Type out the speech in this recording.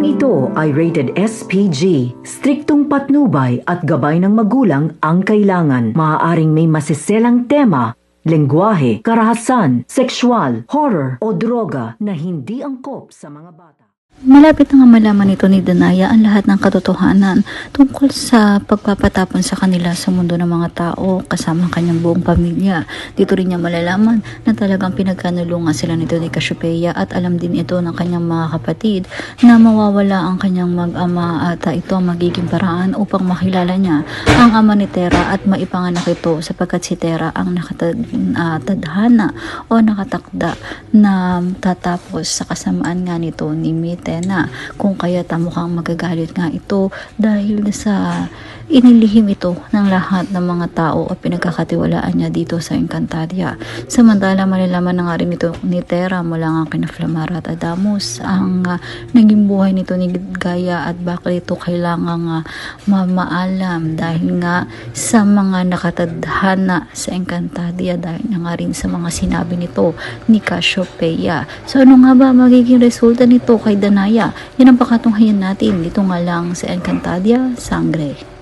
ito ay rated SPG. Striktong patnubay at gabay ng magulang ang kailangan. Maaaring may masiselang tema, lengguwahe, karahasan, sexual, horror o droga na hindi angkop sa mga bata. Malapit na nga malaman nito ni Danaya ang lahat ng katotohanan tungkol sa pagpapatapon sa kanila sa mundo ng mga tao kasama ang kanyang buong pamilya. Dito rin niya malalaman na talagang pinagkanulungan sila nito ni Cassiopeia at alam din ito ng kanyang mga kapatid na mawawala ang kanyang mag-ama at ito ang magiging paraan upang makilala niya ang ama ni Terra at maipanganak ito sapagkat si Terra ang nakatadhana o nakatakda na tatapos sa kasamaan nga nito ni Mitena, kung kaya mukhang magagalit nga ito dahil sa inilihim ito ng lahat ng mga tao o pinagkakatiwalaan niya dito sa Encantadia. Samantala malalaman na nga rin ito ni Terra mula nga kina Flamara at Adamus ang naging buhay nito ni Gaia at bakit ito kailangang mamaalam dahil nga sa mga nakatadhana sa Encantadia dahil na nga rin sa mga sinabi nito ni Cassiopeia. So ano nga ba magiging resulta nito kay Danaya? Yan ang pakatunghayan natin dito nga lang sa Encantadia Sangre.